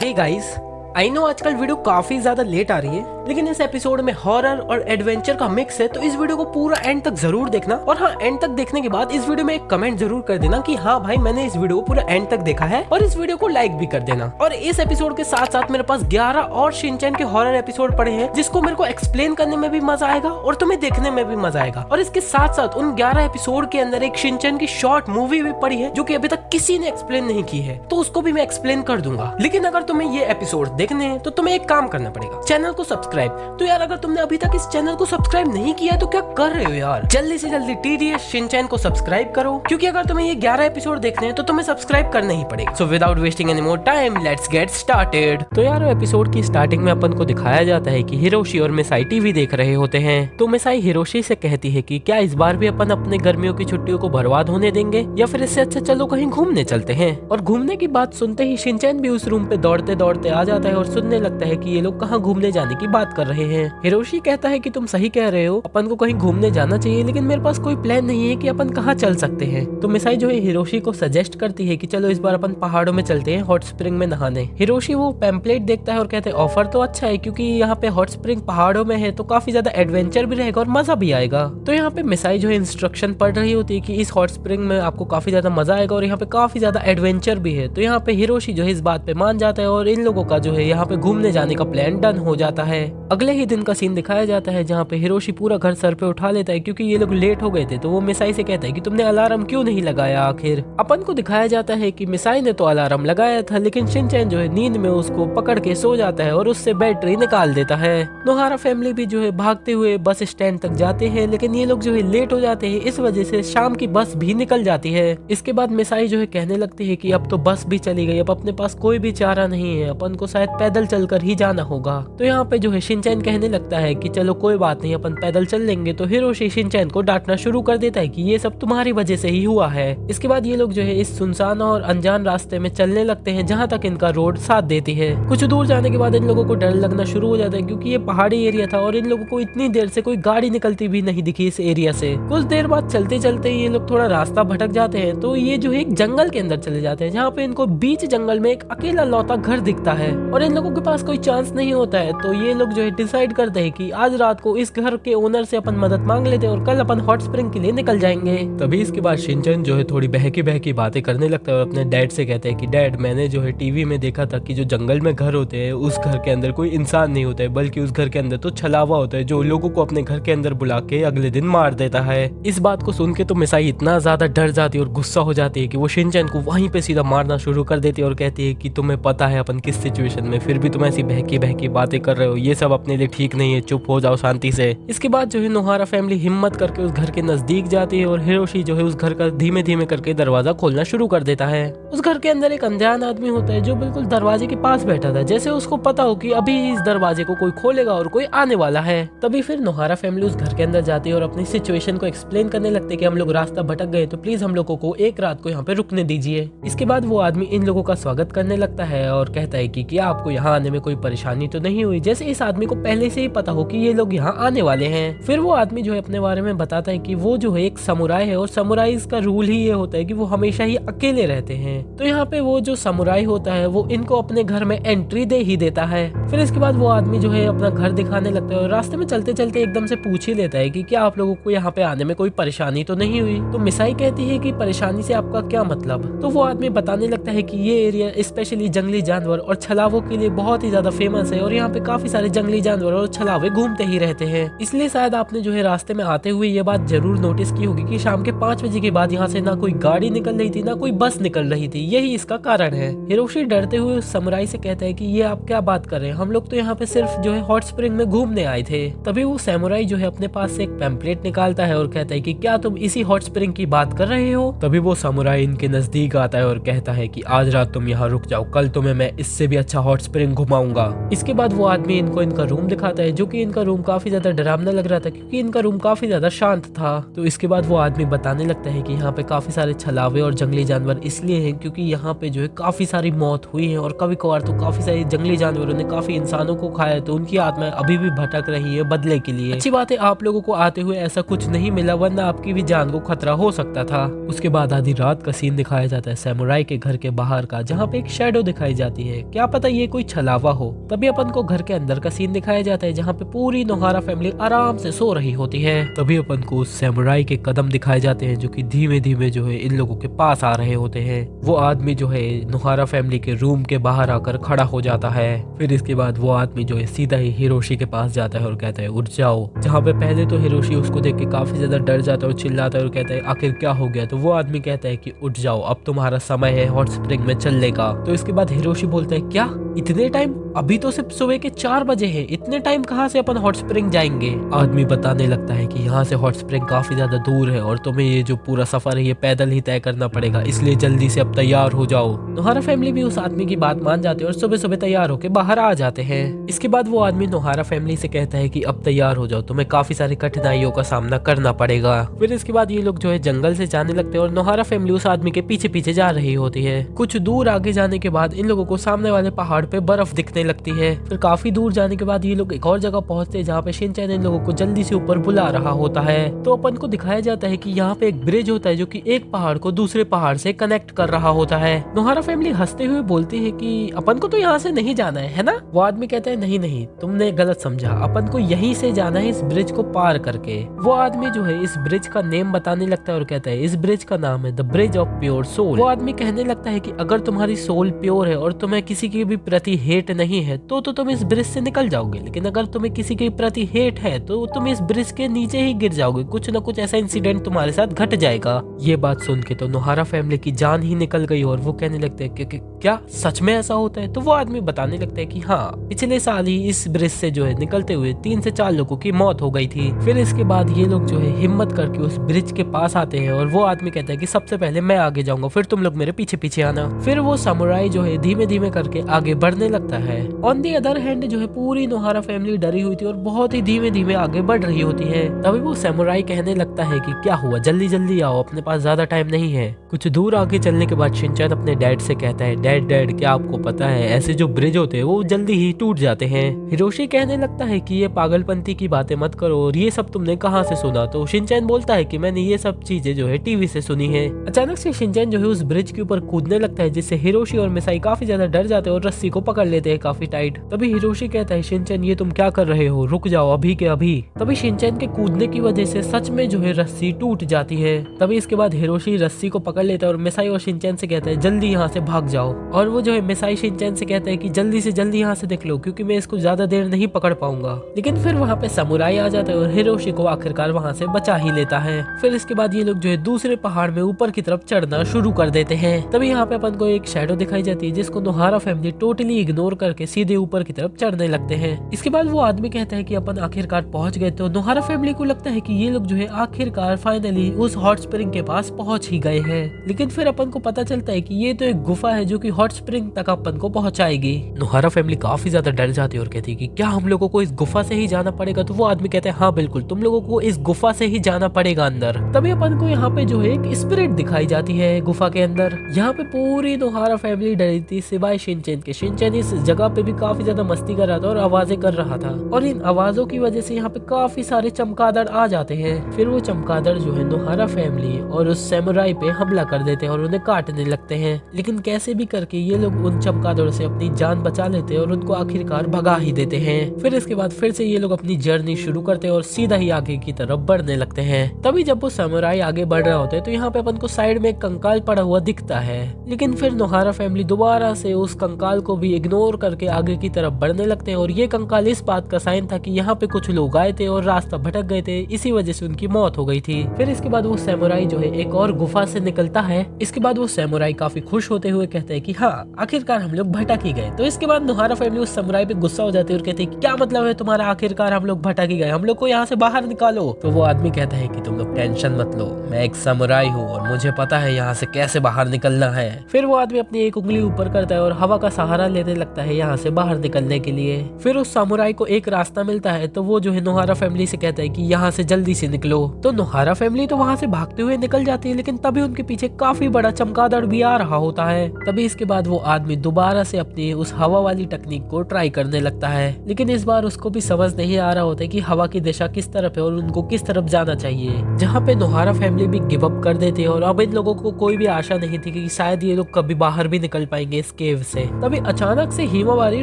Hey guys, I know आजकल video काफी ज्यादा लेट आ रही है, लेकिन इस एपिसोड में हॉरर और एडवेंचर का मिक्स है, तो इस वीडियो को पूरा एंड तक जरूर देखना। और हाँ, एंड तक देखने के बाद इस वीडियो में एक कमेंट जरूर कर देना कि हाँ भाई मैंने इस वीडियो को पूरा एंड तक देखा है, और इस वीडियो को लाइक भी कर देना। और इस एपिसोड के साथ साथ मेरे पास 11 और शिनचैन के हॉरर एपिसोड पड़े हैं, जिसको मेरे को एक्सप्लेन करने में भी मजा आएगा और तुम्हें देखने में भी मजा आएगा। और इसके साथ साथ उन 11 एपिसोड के अंदर एक शिनचैन की शॉर्ट मूवी भी पड़ी है, जो कि अभी तक किसी ने एक्सप्लेन नहीं की है, तो उसको भी मैं एक्सप्लेन कर दूंगा। लेकिन अगर तुम्हें ये एपिसोड देखने हैं तो तुम्हें एक काम करना पड़ेगा, चैनल को सब्सक्राइब। तो यार अगर तुमने अभी तक इस चैनल को सब्सक्राइब नहीं किया है तो क्या कर रहे हो यार, जल्दी से जल्दी TDS शिनचैन को सब्सक्राइब करो, क्योंकि अगर तुम्हें ये 11 एपिसोड देखने हैं तो तुम्हें सब्सक्राइब करना ही पड़ेगा। So without wasting any more time, let's get started. तो यार एपिसोड की स्टार्टिंग में अपन को दिखाया जाता है कि हिरोशी और मिसाई टीवी देख रहे होते हैं। तो मिसाई हिरोशी से कहती है कि क्या इस बार भी अपन अपने गर्मियों की छुट्टियों को बर्बाद होने देंगे, या फिर इससे अच्छा चलो कहीं घूमने चलते हैं। और घूमने की बात सुनते ही शिनचैन भी उस रूम पे दौड़ते दौड़ते आ जाता है और सुनने लगता है कि ये लोग कहाँ घूमने जाने की बात कर रहे हैं। हिरोशी कहता है कि तुम सही कह रहे हो, अपन को कहीं घूमने जाना चाहिए, लेकिन मेरे पास कोई प्लान नहीं है कि अपन कहाँ चल सकते हैं। तो मिसाई जो है हिरोशी को सजेस्ट करती है कि चलो इस बार अपन पहाड़ों में चलते हैं हॉट स्प्रिंग में नहाने। हिरोशी वो पैम्पलेट देखता है और कहते हैं ऑफर तो अच्छा है, क्योंकि यहाँ पे हॉट स्प्रिंग पहाड़ों में है तो काफी ज्यादा एडवेंचर भी रहेगा और मजा भी आएगा। तो यहाँ पे मिसाई जो है इंस्ट्रक्शन पढ़ रही होती है कि इस हॉट स्प्रिंग में आपको काफी ज्यादा मजा आएगा और यहाँ पे काफी ज्यादा एडवेंचर भी है। तो यहाँ पे हिरोशी जो है इस बात पे मान जाता है और इन लोगों का जो है यहाँ पे घूमने जाने का प्लान डन हो जाता है। अगले ही दिन का सीन दिखाया जाता है जहाँ पे हिरोशी पूरा घर सर पे उठा लेता है, क्योंकि ये लोग लेट हो गए थे। तो वो मिसाई से कहता है कि तुमने अलार्म क्यों नहीं लगाया। आखिर अपन को दिखाया जाता है कि मिसाई ने तो अलार्म लगाया था, लेकिन शिनचैन जो है नींद में उसको पकड़ के सो जाता है और उससे बैटरी निकाल देता है। नोहारा फैमिली भी जो है भागते हुए बस स्टैंड तक जाते हैं, लेकिन ये लोग जो है लेट हो जाते हैं, इस वजह से शाम की बस भी निकल जाती है। इसके बाद मिसाई जो है कहने लगती है कि अब तो बस भी चली गई, अब अपने पास कोई भी चारा नहीं है, अपन को शायद पैदल चलकर ही जाना होगा। तो यहाँ पे जो है शिनचैन कहने लगता है कि चलो कोई बात नहीं, अपन पैदल चल लेंगे। तो हिरोशी शिनचैन को डांटना शुरू कर देता है कि ये सब तुम्हारी वजह से ही हुआ है। इसके बाद ये लोग जो है इस सुनसान और अनजान रास्ते में चलने लगते हैं, जहाँ तक इनका रोड साथ देती है। कुछ दूर जाने के बाद इन लोगों को डर लगना शुरू हो जाता है, क्योंकि ये पहाड़ी एरिया था और इन लोगों को इतनी देर से कोई गाड़ी निकलती भी नहीं दिखी इस एरिया से। कुछ देर बाद चलते चलते ये लोग थोड़ा रास्ता भटक जाते हैं, तो ये जो है एक जंगल के अंदर चले जाते हैं, जहाँ पे इनको बीच जंगल में एक अकेला लौता घर दिखता है और इन लोगों के पास कोई चांस नहीं होता है। तो ये लोग जो है डिसाइड करते हैं कि आज रात को इस घर के ओनर से अपन मदद मांग लेते हैं और कल अपन हॉट स्प्रिंग के लिए निकल जाएंगे। तभी इसके बाद शिनचैन जो है थोड़ी बहकी बहकी बातें करने लगता है और अपने डैड से कहते हैं कि डैड, मैंने जो है टीवी में देखा था कि जो जंगल में घर होते हैं उस घर के अंदर कोई इंसान नहीं होता है, बल्कि उस घर के अंदर तो छलावा होता है जो लोगों को अपने घर के अंदर बुला के अगले दिन मार देता है। इस बात को सुन के तो मिसाई इतना ज्यादा डर जाती है और गुस्सा हो जाती है कि वो शिनचैन को वहीं पे सीधा मारना शुरू कर देती है और कहती है कि तुम्हें पता है अपन किस सिचुएशन में, फिर भी तुम ऐसी बहकी बहकी बातें कर रहे हो, ये सब अपने लिए ठीक नहीं है, चुप हो जाओ शांति से। इसके बाद जो है नोहारा फैमिली हिम्मत करके उस घर के नजदीक जाती है और हिरोशी जो है उस घर का धीमे धीमे करके दरवाजा खोलना शुरू कर देता है। उस घर के अंदर एक अनजान आदमी होता है जो बिल्कुल दरवाजे के पास बैठा था, जैसे उसको पता हो कि अभी इस दरवाजे को कोई खोलेगा और कोई आने वाला है। तभी फिर नोहारा फैमिली उस घर के अंदर जाती है और अपनी सिचुएशन को एक्सप्लेन करने लगते कि हम लोग रास्ता भटक गए, तो प्लीज हम लोगों को एक रात को यहाँ पे रुकने दीजिए। इसके बाद वो आदमी इन लोगों का स्वागत करने लगता है और कहता है कि क्या आपको यहाँ आने में कोई परेशानी तो नहीं हुई, जैसे इस आदमी को पहले से ही पता हो कि ये लोग यहाँ आने वाले हैं। फिर वो आदमी जो है अपने बारे में बताता है कि वो जो है एक समुराई है और समुराइज का रूल ही ये होता है कि वो हमेशा ही अकेले रहते हैं। तो यहाँ पे वो जो समुराई होता है वो इनको अपने घर में एंट्री दे ही देता है। फिर इसके बाद वो आदमी जो है अपना घर दिखाने लगता है और रास्ते में चलते चलते एकदम से पूछ ही लेता है कि क्या आप लोगों को यहाँ पे आने में कोई परेशानी तो नहीं हुई। तो मिसाई कहती है कि परेशानी से आपका क्या मतलब। तो वो आदमी बताने लगता है कि ये एरिया स्पेशली जंगली जानवर और छलावों के लिए बहुत ही ज्यादा फेमस है और यहाँ पे काफी सारे जंगली जानवर और छलावे घूमते ही रहते हैं, इसलिए शायद आपने जो है रास्ते में आते हुए ये बात जरूर नोटिस की होगी कि शाम के 5 बजे के बाद यहाँ से ना कोई गाड़ी निकल रही थी ना कोई बस निकल रही थी, यही इसका कारण है। हिरोशी डरते हुए उस समुराई से कहता है कि ये आप क्या बात कर रहे हैं, हम लोग तो यहाँ पे सिर्फ जो है हॉट स्प्रिंग में घूमने आए थे। तभी वो समुराई जो है अपने पास से एक पैम्पलेट निकालता है और कहता है कि क्या तुम इसी हॉट स्प्रिंग की बात कर रहे हो। तभी वो समुराई इनके नजदीक आता है और कहता है कि आज रात तुम यहाँ रुक जाओ, कल तुम्हें मैं इससे भी अच्छा हॉट स्प्रिंग घुमाऊंगा। इसके बाद वो आदमी इनको इनका रूम दिखाता है, जो कि इनका रूम काफी ज्यादा डरावना लग रहा था क्योंकि इनका रूम काफी ज्यादा शांत था। तो इसके बाद वो आदमी बताने लगता है कि यहाँ पे काफी सारे छलावे और जंगली जानवर इसलिए हैं क्योंकि यहाँ पे जो है काफी सारी मौत हुई है और कभी कभार तो काफी सारे जंगली जानवरों ने काफी इंसानों को खाया है, तो उनकी आत्माएं अभी भी भटक रही है बदले के लिए। अच्छी बात है आप लोगों को आते हुए ऐसा कुछ नहीं मिला, वरना आपकी भी जान को खतरा हो सकता था। उसके बाद आधी रात का सीन दिखाया जाता है सैमुराई के घर के बाहर का, जहाँ पे एक शैडो दिखाई जाती है। क्या पता ये कोई छलावा हो। तभी अपन को घर के अंदर का सीन दिखाया जाता है, जहाँ पे पूरी नोहारा फैमिली आराम से सो रही होती है। तभी अपन को सैमुराई के कदम दिखाए जाते हैं, जो कि धीमे धीमे जो है इन लोगों के पास आ रहे होते हैं। वो आदमी जो है नोहारा फैमिली के रूम के बाहर आकर खड़ा हो जाता है। फिर इसके बाद वो आदमी जो है सीधा ही हिरोशी के पास जाता है और कहता है उठ जाओ। जहाँ पे पहले तो हिरोशी उसको देख के काफी ज्यादा डर जाता है और चिल्लाता है और कहता है आखिर क्या हो गया। तो वो आदमी कहता है कि उठ जाओ, अब तुम्हारा समय है हॉट स्प्रिंग में चलने का। तो इसके बाद हिरोशी बोलता है क्या इतने टाइम, अभी तो सिर्फ सुबह के 4 बजे हैं, इतने टाइम कहाँ से अपन हॉट स्प्रिंग जाएंगे। आदमी बताने लगता है कि यहाँ से हॉट स्प्रिंग काफी ज्यादा दूर है और तुम्हें ये जो पूरा सफर है ये पैदल ही तय करना पड़ेगा, इसलिए जल्दी से अब तैयार हो जाओ। नोहारा फैमिली भी उस आदमी की बात मान जाते हैं और सुबह सुबह तैयार होकर बाहर आ जाते हैं। इसके बाद वो आदमी नोहारा फैमिली से कहता है कि अब तैयार हो जाओ, तुम्हें काफी सारी कठिनाइयों का सामना करना पड़ेगा। फिर इसके बाद ये लोग जो है जंगल से जाने लगते हैं और नोहारा फैमिली उस आदमी के पीछे पीछे जा रही होती है। कुछ दूर आगे जाने के बाद इन लोगों को सामने वाले पहाड़ पे बर्फ दिखने लगती है। फिर काफी दूर जाने के बाद ये लोग एक और जगह पहुंचते हैं, जहाँ पे शिनचैन इन लोगों को जल्दी से ऊपर बुला रहा होता है। तो अपन को दिखाया जाता है कि यहाँ पे एक ब्रिज होता है, जो कि एक पहाड़ को दूसरे पहाड़ से कनेक्ट कर रहा होता है। नोहारा फैमिली हंसते हुए बोलती है कि अपन को तो यहाँ से नहीं जाना है ना। वो आदमी कहता है नहीं नहीं, तुमने गलत समझा, अपन को यहीं से जाना है इस ब्रिज को पार करके। वो आदमी जो है इस ब्रिज का नेम बताने लगता है और कहता है इस ब्रिज का नाम है the bridge of pure soul. वो आदमी कहने लगता है कि अगर तुम्हारी सोल प्योर है और तुम्हें किसी के भी प्रति हेट नहीं है तो तुम इस ब्रिज से निकल जाओगे, लेकिन अगर तुम्हें किसी के प्रति हेट है तो तुम इस ब्रिज के नीचे ही गिर जाओगे, कुछ न कुछ ऐसा इंसिडेंट तुम्हारे साथ घट जाएगा। ये बात सुन के तो नोहारा फैमिली की जान ही निकल गई और वो कहने लगते हैं कि क्या सच में ऐसा होता है। तो वो आदमी बताने लगता है कि हाँ, पिछले साल ही इस ब्रिज से जो है निकलते हुए 3 से 4 लोगों की मौत हो गई थी। फिर इसके बाद ये लोग जो है हिम्मत करके उस ब्रिज के पास आते हैं और वो आदमी कहता है कि सबसे पहले मैं आगे जाऊंगा, फिर तुम लोग मेरे पीछे पीछे आना। फिर वो समुराई जो है धीमे धीमे करके आगे बढ़ने लगता है। ऑन दी अदर हैंड जो है पूरी नोहारा फैमिली डरी हुई थी और बहुत ही धीमे धीमे आगे बढ़ रही होती है। तभी वो समुराई कहने लगता है कि क्या हुआ, जल्दी जल्दी आओ, अपने पास ज्यादा टाइम नहीं है। कुछ दूर आगे चलने के बाद शिनचैन अपने डैड से कहता है डैड डैड क्या आपको पता है ऐसे जो ब्रिज होते हैं वो जल्दी ही टूट जाते हैं। हिरोशी कहने लगता है कि ये पागलपंती की बातें मत करो और ये सब तुमने कहाँ से सुना। तो शिनचैन बोलता है कि मैंने ये सब चीजें जो है टीवी से सुनी है। अचानक से शिनचैन जो है उस ब्रिज के ऊपर कूदने लगता है, जिससे हिरोशी और मिसाई काफी ज्यादा डर जाते हैं और रस्सी को पकड़ लेते हैं काफी टाइट। तभी हिरोशी कहता है शिनचैन ये तुम क्या कर रहे हो, रुक जाओ अभी के अभी। तभी शिनचैन के कूदने की वजह से सच में जो है रस्सी टूट जाती है। तभी इसके बाद हिरोशी रस्सी को पकड़ लेता है और मिसाई और शिनचैन से कहता है जल्दी यहाँ से भाग जाओ। और वो जो है मिसाई शिनचैन से कहता है कि जल्दी से जल्दी यहाँ से देख लो, क्योंकि मैं इसको ज्यादा देर नहीं पकड़ पाऊंगा। लेकिन फिर वहाँ पे समुराई आ जाता है और हिरोशी को आखिरकार वहाँ से बचा ही लेता है। फिर इसके बाद ये लोग जो है दूसरे पहाड़ में ऊपर की तरफ चढ़ना शुरू कर देते हैं। तभी यहाँ पे अपन को एक शैडो दिखाई जाती है, जिसको नोहारा फैमिली टोटली इग्नोर करके सीधे ऊपर की तरफ चढ़ने लगते हैं। इसके बाद वो आदमी कहता है कि अपन आखिरकार पहुंच गए। तो नोहारा फैमिली को लगता है कि ये लोग जो है आखिरकार फाइनली उस हॉट स्प्रिंग के पास पहुंच ही गए हैं। लेकिन फिर अपन को पता चलता है कि ये तो एक गुफा है जो कि हॉट स्प्रिंग तक अपन को पहुंचाएगी। नोहारा फैमिली काफी ज्यादा डर जाती है और कहती है कि क्या हम लोगों को इस गुफा से ही जाना पड़ेगा। तो वो आदमी कहता है हाँ बिल्कुल, तुम लोगों को इस गुफा से ही जाना पड़ेगा अंदर। तभी अपन को यहाँ पे जो है एक स्पिरिट दिखाई जाती है गुफा के अंदर। यहाँ पे पूरी नोहारा फैमिली डरी थी सिवाय शिनचैन के। शिनचैन इस जगह पे भी काफी ज्यादा मस्ती कर रहा था और आवाजें कर रहा था, और इन आवाजों की वजह से यहाँ पे काफी सारे चमगादड़ आ जाते हैं। फिर वो चमगादड़ जो है नोहारा फैमिली और उस सैमुराई पे हमला कर देते हैं और उन्हें काटने लगते हैं। लेकिन कैसे भी करके ये लोग उन चमगादड़ों से अपनी जान बचा लेते हैं और उनको आखिरकार भगा ही देते हैं। फिर इसके बाद फिर से ये लोग अपनी जर्नी शुरू करते हैं और सीधा ही आगे की तरफ बढ़ने लगते हैं। तभी जब वो सैमुराई आगे बढ़ रहा होता है तो यहाँ पे अपन को साइड में एक कंकाल पड़ा हुआ दिखता है। लेकिन फिर नोहारा फैमिली दोबारा से उस कंकाल को भी इग्नोर करके आगे की तरफ बढ़ने लगते हैं, और ये कंकाल इस बात का साइन था कि यहाँ पे कुछ लोग आए थे और रास्ता भटक गए थे, इसी वजह से उनकी मौत हो गई थी। फिर इसके बाद वो सैमुराई जो है एक और गुफा से निकलता है। इसके बाद वो सैमुराई काफी खुश होते हुए कहते हैं कि हाँ आखिरकार हम लोग भटक ही गए। तो इसके बाद नोहारा फैमिली उस सैमुराई पे गुस्सा हो जाती है और कहते हैं क्या मतलब है तुम्हारा, आखिरकार हम लोग भटक ही गए, हम लोग को यहाँ से बाहर निकालो। तो वो आदमी कहता है कि तुम लोग टेंशन मत लो, मैं एक समुराई हूँ और मुझे पता है यहाँ से कैसे बाहर निकलना है। फिर वो आदमी अपनी एक उंगली ऊपर करता है और हवा का सहारा लेने लगता है यहाँ से बाहर निकलने के लिए। फिर उस सामुराई को एक रास्ता मिलता है, तो वो जो है नोहारा फैमिली से कहता है कि यहाँ से जल्दी से निकलो। तो नोहारा फैमिली तो वहाँ से भागते हुए निकल जाती है, लेकिन तभी उनके पीछे काफी बड़ा चमगादड़ भी आ रहा होता है। तभी इसके बाद वो आदमी दोबारा से अपनी उस हवा वाली टेक्निक को ट्राई करने लगता है, लेकिन इस बार उसको भी समझ नहीं आ रहा होता है कि हवा की दिशा किस तरफ है और उनको किस तरफ जाना चाहिए। जहाँ पे नोहारा फैमिली भी गिव अप कर देती है और अब इन लोगों को कोई भी आशा नहीं थी कि शायद ये लोग कभी बाहर भी निकल पाएंगे इस केव से। तभी अचानक से हिमावारी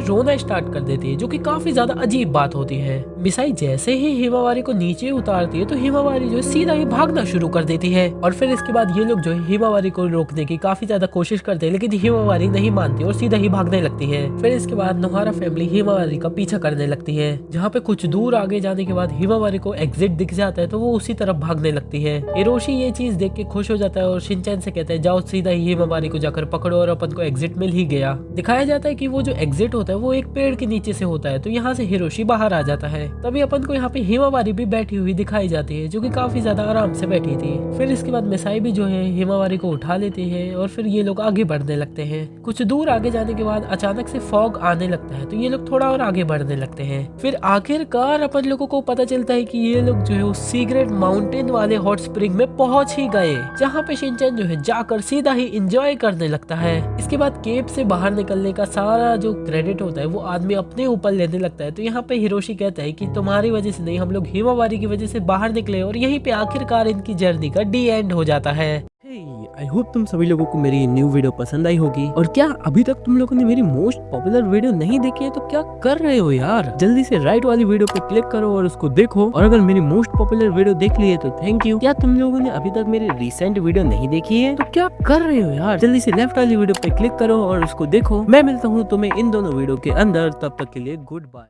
रोना स्टार्ट कर देती है, जो कि काफी ज्यादा अजीब बात होती है। मिसाई जैसे ही हिमावारी को नीचे उतारती है तो हिमावारी जो है सीधा ही भागना शुरू कर देती है, और फिर इसके बाद ये लोग जो है हिमावारी को रोकने की काफी ज्यादा कोशिश करते हैं, लेकिन हिमावारी नहीं मानती और सीधा ही भागने लगती है। फिर इसके बाद नोहारा फैमिली हिमावारी का पीछा करने लगती है। जहाँ पे कुछ दूर आगे जाने के बाद हिमावारी को एग्जिट दिख जाता है, तो वो उसी तरफ भागने लगती है। हिरोशी ये चीज देख के खुश हो जाता है और शिनचैन से कहता है जाओ सीधा ही हिमावारी को जाकर पकड़ो, और अपन को एग्जिट मिल ही गया। दिखाया जाता है कि वो जो एग्जिट होता है वो एक पेड़ के नीचे से होता है, तो यहाँ से हिरोशी बाहर आ जाता है। तभी अपन को यहाँ पे हिमावारी भी बैठी हुई दिखाई जाती है, जो कि काफी ज्यादा आराम से बैठी थी। फिर इसके बाद मिसाई भी जो है हिमावारी को उठा लेती है और फिर ये लोग आगे बढ़ने लगते हैं। कुछ दूर आगे जाने के बाद अचानक से फॉग आने लगता है, तो ये लोग थोड़ा और आगे बढ़ने लगते हैं। फिर आखिरकार अपन लोगों को पता चलता है कि ये लोग जो है उस सीक्रेट माउंटेन वाले हॉट स्प्रिंग में पहुंच ही गए, जहाँ पे शिनचैन जो है जाकर सीधा ही एंजॉय करने लगता है। इसके बाद केव से बाहर निकलने का सारा जो क्रेडिट होता है वो आदमी अपने ऊपर लेने लगता है। तो यहाँ पे हिरोशी कहता है कि तुम्हारी वजह से नहीं, हम लोग हिमावारी की वजह से बाहर निकले, और यहीं पे आखिरकार इनकी जर्नी का डी एंड हो जाता है। आई होप तुम सभी लोगों को मेरी न्यू वीडियो पसंद आई होगी। और क्या अभी तक तुम लोगों ने मेरी मोस्ट पॉपुलर वीडियो नहीं देखी है तो क्या कर रहे हो यार, जल्दी से राइट वाली वीडियो पे क्लिक करो और उसको देखो। और अगर मेरी मोस्ट पॉपुलर वीडियो देख ली है तो थैंक यू। क्या तुम लोगों ने अभी तक मेरी रिसेंट वीडियो नहीं देखी है तो क्या कर रहे हो यार, जल्दी से लेफ्ट वाली वीडियो पे क्लिक करो और उसको देखो। मैं मिलता हूँ तुम्हें इन दोनों वीडियो के अंदर, तब तक के लिए गुड बाय।